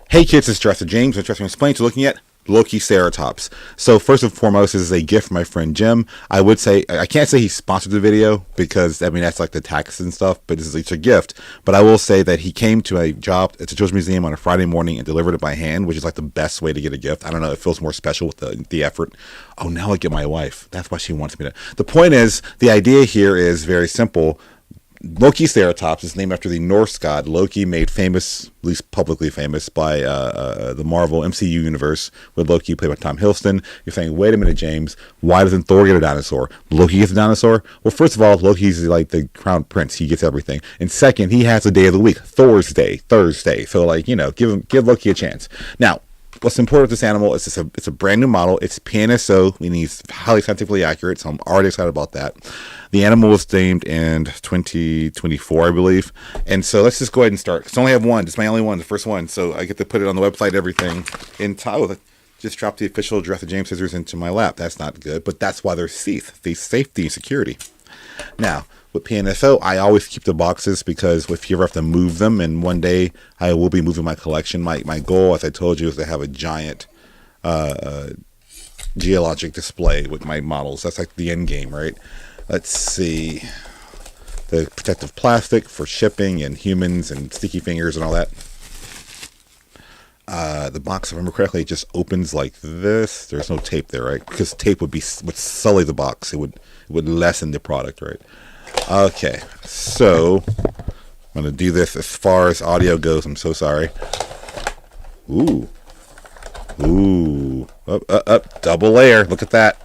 Hey kids, it's Jurassic James. I'm Jurassic Explained. So looking at Lokiceratops. So first and foremost, this is a gift from my friend Jim. I would say I can't say he sponsored the video because I mean that's like the taxes and stuff, but it's a gift. But I will say that he came to a job at the Children's Museum on a Friday morning and delivered it by hand, which is like the best way to get a gift. I don't know, it feels more special with the effort. Oh, now I get my wife. That's why she wants me to. The point is, the idea here is very simple. Lokiceratops is named after the Norse god Loki, made famous, at least publicly famous, by the Marvel MCU universe with Loki, played by Tom Hiddleston. You're saying, wait a minute, James, why doesn't Thor get a dinosaur? Loki gets a dinosaur? Well, first of all, Loki's like the crown prince. He gets everything. And second, he has a day of the week, Thor's Day, Thursday. So, like, you know, give Loki a chance. Now, what's important with this animal is it's a brand new model. It's PNSO, meaning it's highly scientifically accurate, so I'm already excited about that. The animal was named in 2024, I believe. And so let's just go ahead and start. Because I only have one. It's my only one, the first one. So I get to put it on the website, everything. In time, just dropped the official Jurassic James scissors into my lap. That's not good, but that's why they're safety and security. Now, with PNSO, I always keep the boxes because if you ever have to move them, and one day I will be moving my collection. My goal, as I told you, is to have a giant geologic display with my models. That's like the end game, right? Let's see. The protective plastic for shipping and humans and sticky fingers and all that. The box, if I remember correctly, it just opens like this. There's no tape there, right? Because tape would sully the box. It would lessen the product, right? Okay, so I'm going to do this as far as audio goes. I'm so sorry. Ooh. Up. Double layer. Look at that.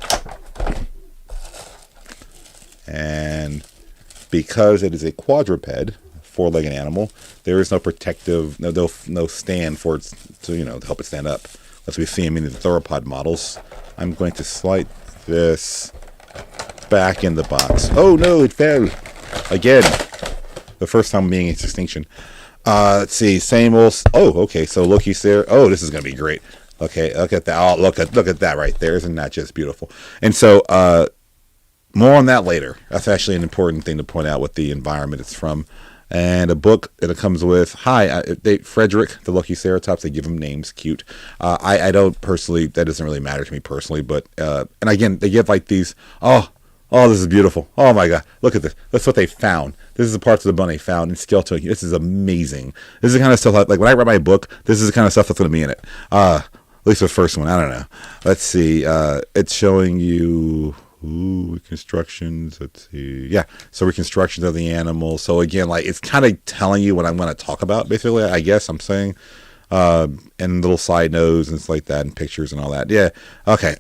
And because it is a quadruped, four-legged animal, there is no protective, no stand for it to help it stand up. As we see in the theropod models, I'm going to slide this back in the box. Oh no, it fell again. The first time being its extinction. Let's see, same old. Oh, okay. So Loki's there. Oh, this is gonna be great. Okay, look at that. Oh, look at that right there. Isn't that just beautiful? And so, more on that later. That's actually an important thing to point out what the environment it's from. And a book that it comes with. Hi, Frederick, the Lokiceratops. They give them names, cute. I don't personally. That doesn't really matter to me personally. But and again, they give like these. Oh, this is beautiful. Oh my God, look at this. That's what they found. This is the parts of the bone they found in skeleton. This is amazing. This is the kind of stuff like when I read my book. This is the kind of stuff that's going to be in it. At least the first one. I don't know. Let's see. It's showing you. Ooh, reconstructions. Let's see. Yeah, so reconstructions of the animal. So again, like it's kind of telling you what I'm going to talk about. Basically, I guess I'm saying, and little side notes and stuff like that, and pictures and all that. Yeah. Okay.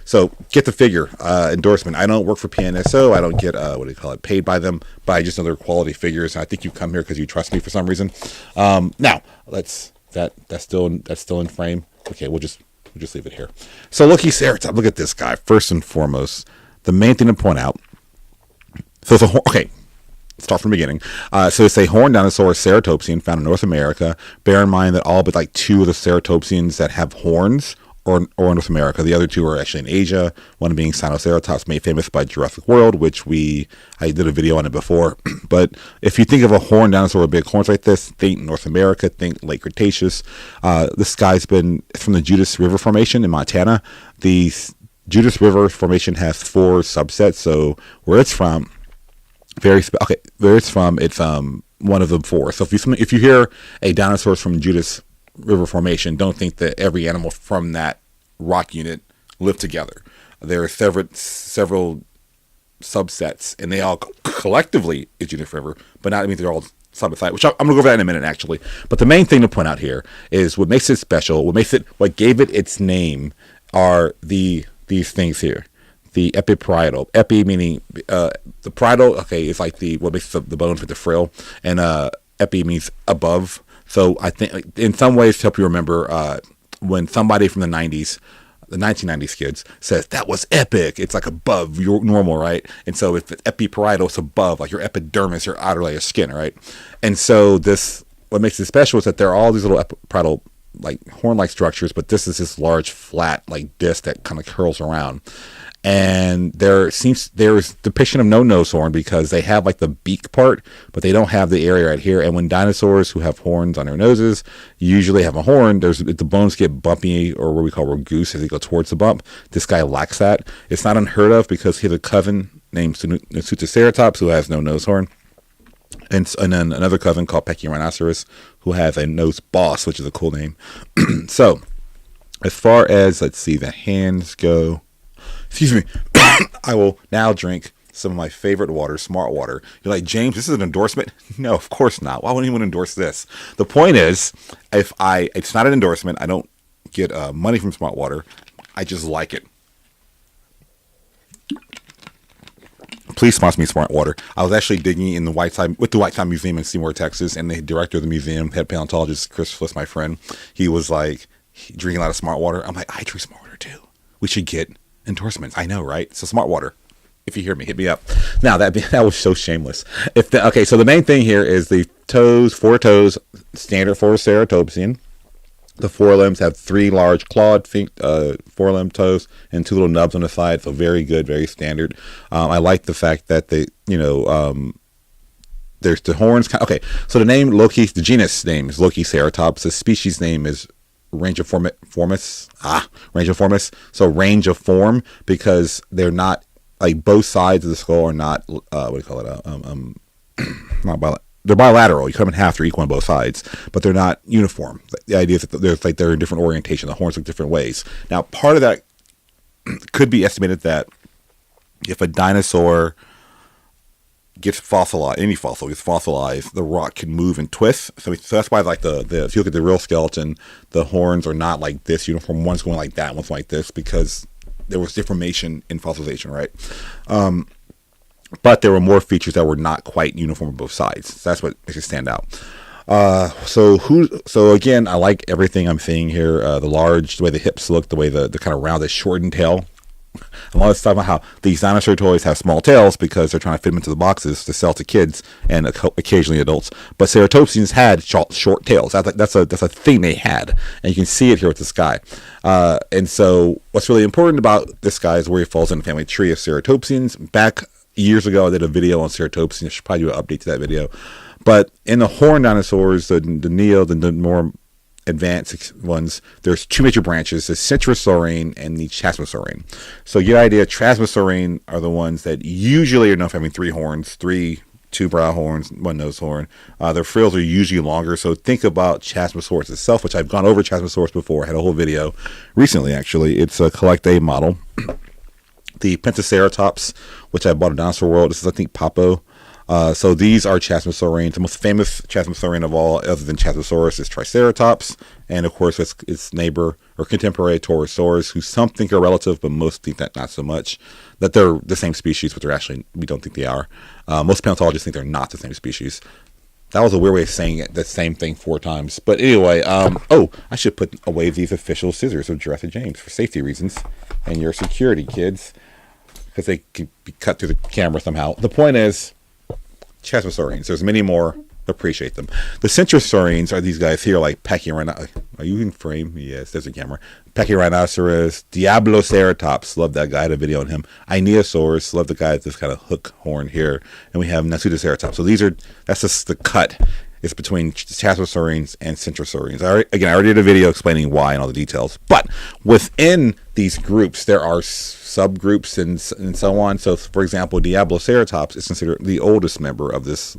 So get the figure endorsement. I don't work for PNSO. I don't get paid by them. But I just know they're quality figures. And I think you come here because you trust me for some reason. Now that's still in frame. Okay, we'll just leave it here. So Lokiceratops, look at this guy. First and foremost, the main thing to point out. So it's okay. Start from the beginning. So it's a horned dinosaur, Ceratopsian, found in North America. Bear in mind that all but like two of the Ceratopsians that have horns are in North America. The other two are actually in Asia. One being Dinosaur, made famous by Jurassic World, which I did a video on it before. But if you think of a horned dinosaur with big horns like this, think North America, think late Cretaceous. This guy's from the Judith River Formation in Montana. The Judith River Formation has 4 subsets. So where it's from, it's one of the 4. So if you hear a dinosaur from Judith River Formation, don't think that every animal from that rock unit lived together. There are several subsets, and they all collectively is Judith River, but not they're all side by side, which I'm going to go over that in a minute, actually. But the main thing to point out here is what makes it special, what gave it its name are these things here. The epiparietal, epi meaning the parietal, is like what makes the bones with the frill, and epi means above. So I think in some ways to help you remember when somebody from the 1990s kids says that was epic, it's like above your normal, right? And so if it's epiparietal, it's above, like your epidermis, your outer layer of skin, right? And so what makes it special is that there are all these little epiparietal like horn-like structures, but this is this large flat like disc that kind of curls around. And there's depiction of no nose horn because they have like the beak part, but they don't have the area right here. And when dinosaurs who have horns on their noses usually have a horn, the bones get bumpy, or what we call goose, as they go towards the bump. This guy lacks that. It's not unheard of because he has a cousin named Lokiceratops who has no nose horn. And then another cousin called Pachyrhinoceros who has a nose boss, which is a cool name. So as far as, let's see, the hands go, excuse me, I will now drink some of my favorite water, Smart Water. You're like, James, this is an endorsement? No, of course not. Why would anyone endorse this? The point is, it's not an endorsement. I don't get money from Smart Water. I just like it. Please sponsor me, Smart Water. I was actually digging in the Whiteside Museum in Seymour, Texas, and the director of the museum, head paleontologist Chris Fliss, my friend, he was like, drinking a lot of Smart Water. I'm like, I drink Smart Water too. We should get endorsements. I know, right? So Smart Water, if you hear me, hit me up. Now that was so shameless. Okay, so the main thing here is the toes, 4 toes, standard for a Ceratopsian. The forelimbs have 3 large clawed forelimb toes and 2 little nubs on the side. So very good, very standard. I like the fact that there's the horns. Okay, so the genus name is Lokiceratops. The species name is Rangiformis. Rangiformis. So range of form, because they're not, like, both sides of the skull are not, what do you call it? Not bilateral. They're bilateral. You cut them in half, they're equal on both sides, but they're not uniform. The idea is that they're in different orientation. The horns look different ways. Now, part of that could be estimated that if a dinosaur gets fossilized, any fossil gets fossilized, the rock can move and twist. So that's why, like, if you look at the real skeleton, the horns are not like this uniform. One's going like that, one's like this, because there was deformation in fossilization, right? But there were more features that were not quite uniform on both sides. So that's what makes it stand out. So again, I like everything I'm seeing here. The way the hips look, the way the kind of rounded, shortened tail. A lot of stuff about how these dinosaur toys have small tails because they're trying to fit them into the boxes to sell to kids and occasionally adults. But Ceratopsians had short tails. That's a thing they had, and you can see it here with this guy. And so what's really important about this guy is where he falls in the family tree of Ceratopsians. Back years ago, I did a video on Ceratopsians. I should probably do an update to that video. But in the horned dinosaurs, the more advanced ones, there's 2 major branches: the Centrosaurine and the Chasmosaurine. So your idea, Chasmosaurine are the ones that usually are known for having 3 horns, 2 brow horns, 1 nose horn. Their frills are usually longer. So think about Chasmosaurus itself, which I've gone over Chasmosaurus before. I had a whole video recently, actually. It's a Collect A model. The Pentaceratops, which I bought at Dinosaur World. This is, I think, Papo. So these are Chasmosaurines. The most famous Chasmosaurine of all, other than Chasmosaurus, is Triceratops. And, of course, its neighbor or contemporary Torosaurus, who some think are relative, but most think that not so much. That they're the same species, but we don't think they are. Most paleontologists think they're not the same species. That was a weird way of saying it, the same thing 4 times. But anyway, I should put away these official scissors of Jurassic James for safety reasons and your security, kids, because they can be cut through the camera somehow. The point is, Chasmosaurines, there's many more. Appreciate them. The Centrosaurines are these guys here, like Pachyrhinoceros. Are you in frame? Yes, there's a camera. Pachyrhinoceros, Diabloceratops, love that guy. I had a video on him. Ionosaurus, love the guy with this kind of hook horn here. And we have Lokiceratops. So that's just the cut. It's between Chasmosaurines and Centrosaurines. I already did a video explaining why and all the details. But within these groups, there are subgroups and so on. So, for example, Diabloceratops is considered the oldest member of this,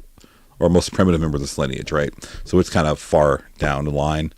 or most primitive member of this lineage, right? So it's kind of far down the line.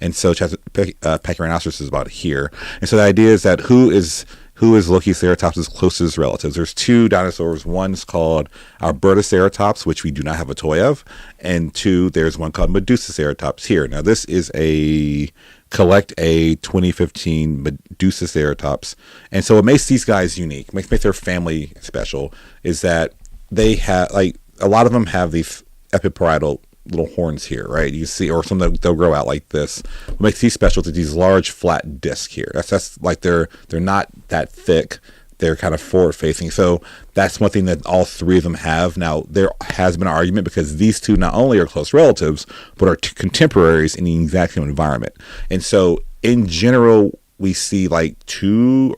And so Pachyrhinoceros is about here. And so the idea is that who is Lokiceratops' closest relatives? There's 2 dinosaurs. One's called Albertoceratops, which we do not have a toy of. And 2, there's one called Medusaceratops here. Now, this is a Collect A 2015 Medusaceratops. And so what makes these guys unique, makes their family special, is that they have, like, a lot of them have these epiparietal little horns here, right? You see, or some they'll grow out like this. What makes these special to these large flat discs here? That's like they're not that thick. They're kind of forward facing. So that's one thing that all 3 of them have. Now, there has been an argument because these 2 not only are close relatives, but are contemporaries in the exact same environment. And so in general, we see like 2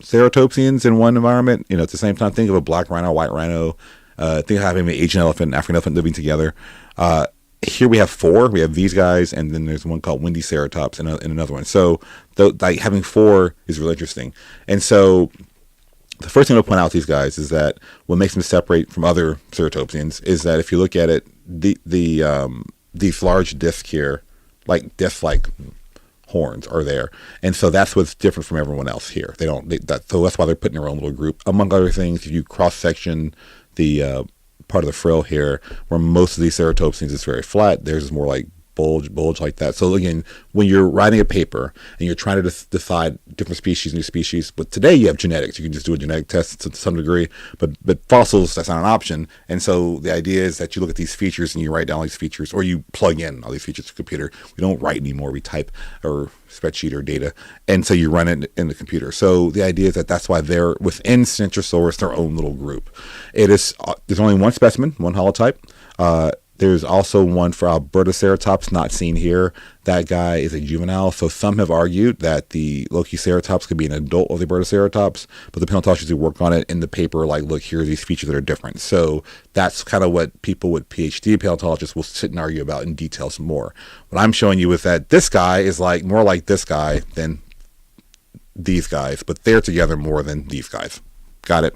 Ceratopsians in one environment. At the same time, think of a black rhino, white rhino. Think of having an Asian elephant, African elephant living together. Here we have 4. We have these guys, and then there's one called Windy Ceratops and another one. So, like having 4 is really interesting. And so, the first thing to point out with these guys is that what makes them separate from other Ceratopsians is that if you look at it, these large discs here, like horns, are there, and so that's what's different from everyone else here. So that's why they're put in their own little group. Among other things, if you cross section the part of the frill here, where most of these Ceratopsians is very flat, theirs is more like bulge like that. So again, when you're writing a paper and you're trying to decide different species, new species, but today you have genetics. You can just do a genetic test to some degree, but fossils, that's not an option. And so the idea is that you look at these features and you write down all these features, or you plug in all these features to the computer. We don't write anymore. We type or spreadsheet or data. And so you run it in the computer. So the idea is that that's why they're within Centrosaurus, their own little group. There's only one specimen, one holotype. There's also one for Albertoceratops, not seen here. That guy is a juvenile. So some have argued that the Lokiceratops could be an adult of the Albertoceratops, but the paleontologists who work on it in the paper, like, look, here are these features that are different. So that's kind of what people with PhD paleontologists will sit and argue about in detail some more. What I'm showing you is that this guy is like more like this guy than these guys, but they're together more than these guys. Got it?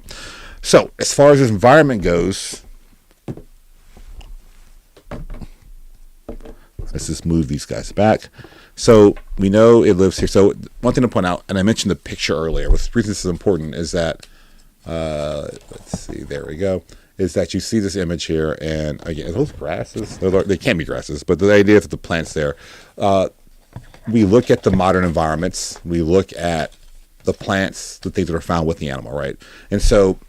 So as far as this environment goes, let's just move these guys back. So we know it lives here. So one thing to point out, and I mentioned the picture earlier, the reason this is important is that, let's see, there we go, is that you see this image here, and again, are those grasses? They can't be grasses, but the idea is that the plant's there. We look at the modern environments. We look at the plants, the things that are found with the animal, right? And so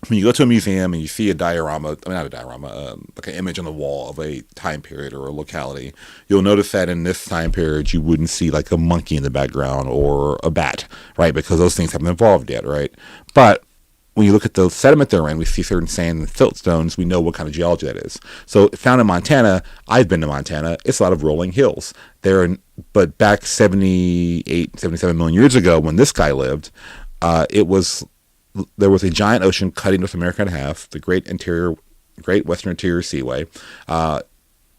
when you go to a museum and you see a diorama, not a diorama, like an image on the wall of a time period or a locality, you'll notice that in this time period, you wouldn't see like a monkey in the background or a bat, right? Because those things haven't evolved yet, right? But when you look at the sediment they're in, we see certain sand and siltstones, we know what kind of geology that is. So found in Montana, I've been to Montana, it's a lot of rolling hills. But back 78, 77 million years ago when this guy lived, there was a giant ocean cutting North America in half, the Great Western Interior Seaway.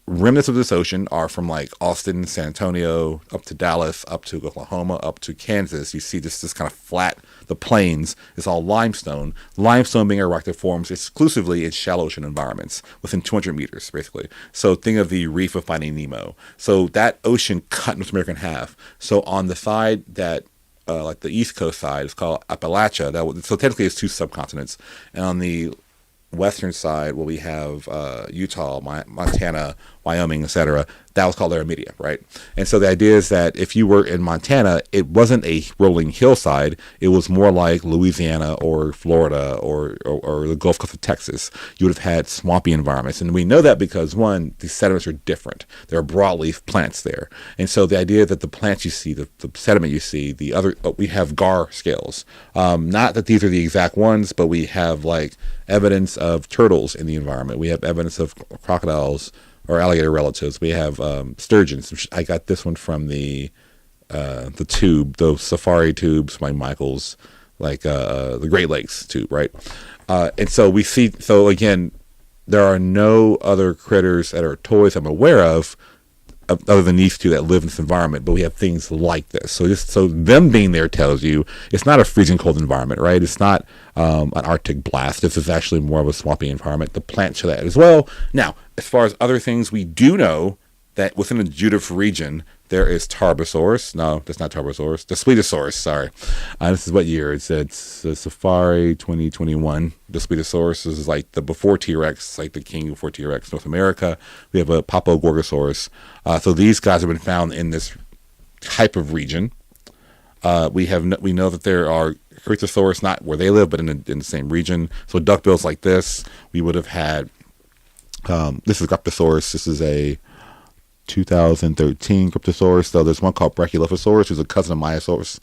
Remnants of this ocean are from like Austin, San Antonio, up to Dallas, up to Oklahoma, up to Kansas. You see this kind of flat, the plains, it's all limestone. Limestone being erupted forms exclusively in shallow ocean environments, within 200 meters, basically. So think of the reef of Finding Nemo. So that ocean cut North America in half. So on the side that like the East Coast side, it's called Appalachia. So technically it's 2 subcontinents. And on the western side, we have Utah, Montana, Wyoming, etc. That was called Arimedia, right? And so the idea is that if you were in Montana, it wasn't a rolling hillside. It was more like Louisiana or Florida or the Gulf Coast of Texas. You would have had swampy environments. And we know that because, one, the sediments are different. There are broadleaf plants there. And so the idea that the plants you see, the sediment you see, we have gar scales. Not that these are the exact ones, but we have like evidence of turtles in the environment. We have evidence of crocodiles or alligator relatives. We have sturgeons. I got this one from the tube, those safari tubes by Michael's, like the Great Lakes tube, right? And so we see. So again, there are no other critters that are toys I'm aware of other than these 2 that live in this environment, but we have things like this. So them being there tells you it's not a freezing cold environment, right? It's not an Arctic blast. This is actually more of a swampy environment. The plants show that as well. Now, as far as other things, we do know that within the Judith region, there is Tarbosaurus. No, that's not Tarbosaurus. The Daspletosaurus, sorry. This is what year? It's Safari 2021. The Daspletosaurus is like the before T-Rex, like the king before T-Rex, North America. We have a Papagorgosaurus. So these guys have been found in this type of region. We know that there are Cretasaurus, not where they live, but in the same region. So duckbills like this. We would have had, this is Gryptosaurus. This is a 2013 Cryptosaurus. So there's one called Brachylophosaurus, who's a cousin of Myosaurus,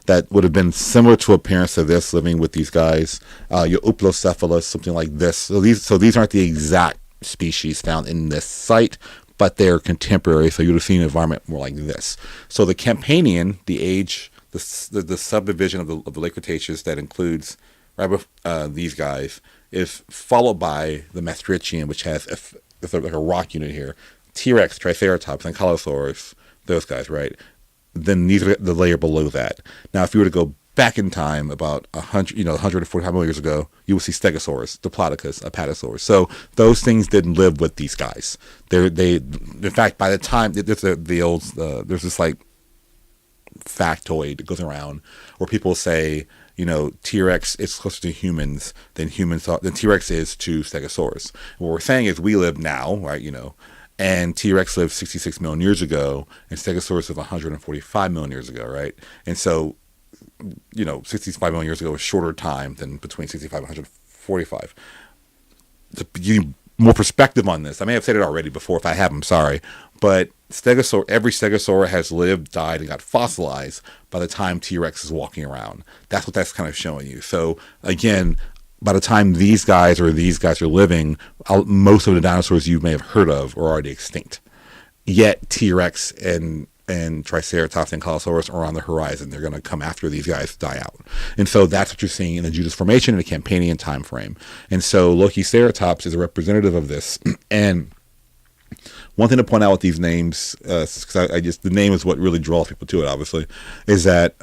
that would have been similar to appearance to this, living with these guys. Your Uplocephalus, something like this. So these aren't the exact species found in this site, but they're contemporary. So you would have seen an environment more like this. So the Campanian, the age the subdivision of the Lake Cretaceous that includes these guys is followed by the Maastrichtian, which has it's like a rock unit here. T-Rex, Triceratops, and Ankylosaurus, those guys, right? Then these are the layer below that. Now, if you were to go back in time about 145 million years ago, you would see Stegosaurus, Diplodocus, Apatosaurus. So those things didn't live with these guys. In fact, by the time there's there's this like factoid that goes around where people say, T-Rex is closer to humans than T-Rex is to Stegosaurus. What we're saying is we live now, right? And T-Rex lived 66 million years ago, and Stegosaurus lived 145 million years ago, right? And so, 65 million years ago was shorter time than between 65 and 145. To give you more perspective on this, I may have said it already before. If I have, I'm sorry. But every Stegosaur has lived, died, and got fossilized by the time T-Rex is walking around. That's what that's kind of showing you. So, again, by the time these guys are living, most of the dinosaurs you may have heard of are already extinct. Yet T-Rex and Triceratops and Ankylosaurus are on the horizon. They're going to come after these guys die out. And so that's what you're seeing in the Judas Formation in the Campanian time frame. And so Lokiceratops is a representative of this. And one thing to point out with these names, because the name is what really draws people to it, obviously, is that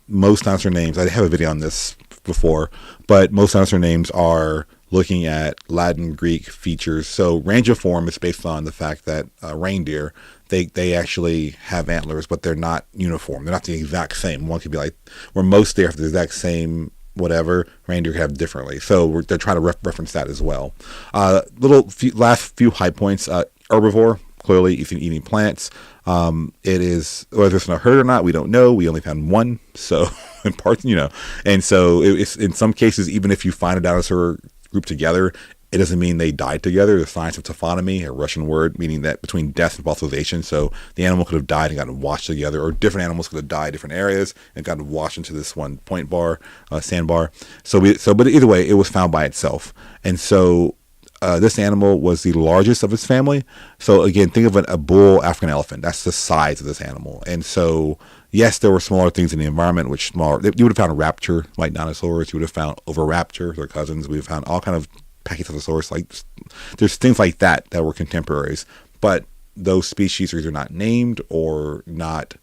most dinosaur names, I have a video on this before, but most dinosaur names are looking at Latin, Greek features. So rangiform is based on the fact that reindeer, they actually have antlers, but they're not uniform. They're not the exact same. One could be like, where most deer have the exact same whatever, reindeer have differently. So they're trying to reference that as well. Last few high points. Herbivore, clearly eating plants. It is, whether it's in a herd or not, we don't know. We only found one, so in parts, and so it's in some cases, even if you find a dinosaur group together, it doesn't mean they died together. The science of taphonymy, a Russian word, meaning that between death and fossilization, so the animal could have died and gotten washed together, or different animals could have died in different areas and gotten washed into this one point bar, sandbar. But either way, it was found by itself, and so. This animal was the largest of its family. So again, think of a bull African elephant. That's the size of this animal. And so, yes, there were smaller things in the environment, you would have found raptor-like dinosaurs. You would have found oviraptor, their cousins. We would have found all kind of Pachycephalosaurus. Like, there's things like that were contemporaries. But those species are either not named or not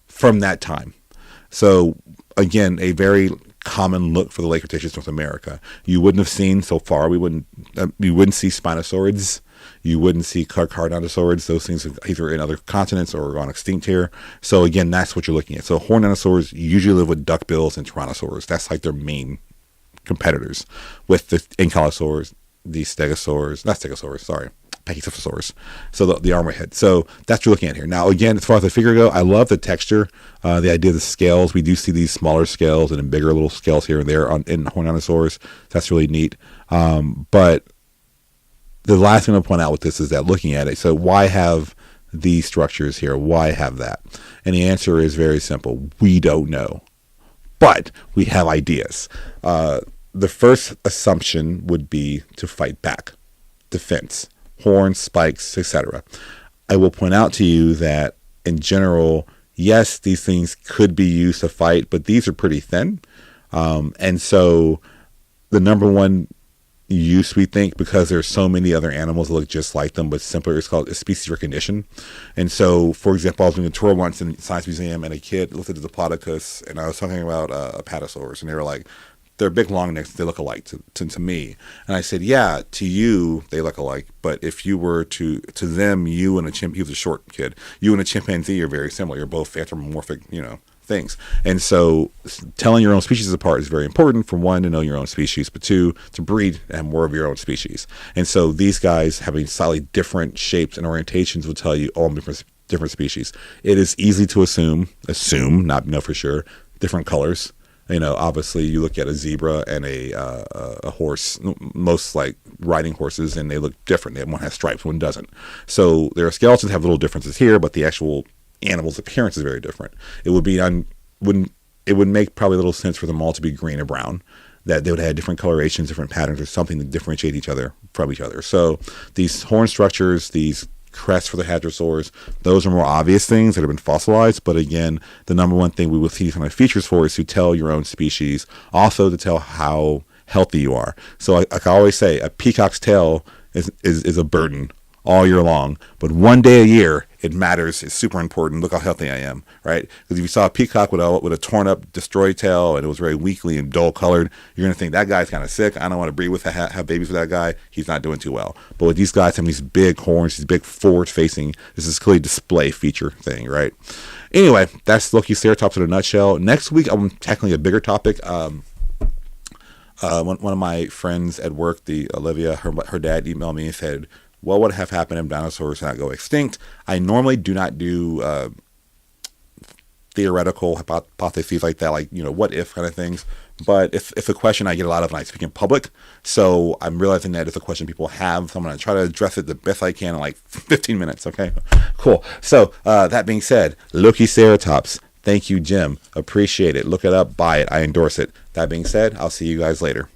from that time. So again, a very common look for the Lake Cretaceous North America. You wouldn't have seen so far. You wouldn't see Spinosaurids. You wouldn't see Carcharodontosaurids. Those things are either in other continents or gone extinct here. So again, that's what you're looking at. So horned dinosaurs usually live with duckbills and tyrannosaurs. That's like their main competitors. With the ankylosaurs, the Pachycephalosaurus. So the armorhead. So that's what you're looking at here. Now, again, as far as the figure go, I love the texture, the idea of the scales. We do see these smaller scales and then bigger little scales here and there in horned dinosaurs. That's really neat. But the last thing to point out with this is that looking at it, so why have these structures here? Why have that? And the answer is very simple. We don't know. But we have ideas. The first assumption would be to fight back. Defense. Horns, spikes, etc. I will point out to you that in general, yes, these things could be used to fight, but these are pretty thin. And so the number one use, we think, because there's so many other animals that look just like them, but simpler, it's called species recognition. And so, for example, I was doing a tour once in the Science Museum, and a kid looked at the Diplodocus, and I was talking about Apatosaurus, and they were like, they're big long necks, they look alike to me. And I said, yeah, to you, they look alike. But if you were to them, you and he was a short kid, you and a chimpanzee are very similar. You're both anthropomorphic, things. And so telling your own species apart is very important. For one, to know your own species, but two, to breed and have more of your own species. And so these guys having slightly different shapes and orientations will tell you all different species. It is easy to assume, not know for sure, different colors. Obviously you look at a zebra and a horse, most like riding horses, and they look different. One has stripes, one doesn't. So their skeletons have little differences here, but the actual animal's appearance is very different. It would make probably little sense for them all to be green or brown, that they would have different colorations, different patterns, or something to differentiate each other from each other. So these horn structures, these crests for the hadrosaurs. Those are more obvious things that have been fossilized. But again, the number one thing we will see kind of features for is to tell your own species, also to tell how healthy you are. So like I always say, a peacock's tail is a burden all year long, but one day a year it matters. It's super important. Look how healthy I am, right? Because if you saw a peacock with a torn up, destroyed tail and it was very weakly and dull colored, you're gonna think that guy's kind of sick. I don't want to breed with have babies with that guy. He's not doing too well. But with these guys having these big horns, these big forward facing, this is clearly display feature thing, right? Anyway, that's Lokiceratops in a nutshell. Next week I'm tackling a bigger topic. One of my friends at work, Olivia, her dad emailed me and said, what would have happened if dinosaurs did not go extinct? I normally do not do theoretical hypotheses like that, like, what if kind of things. But it's a question I get a lot of when I speak in public. So I'm realizing that it's a question people have. So I'm going to try to address it the best I can in like 15 minutes. Okay, cool. So that being said, Lokiceratops. Thank you, Jim. Appreciate it. Look it up, buy it. I endorse it. That being said, I'll see you guys later.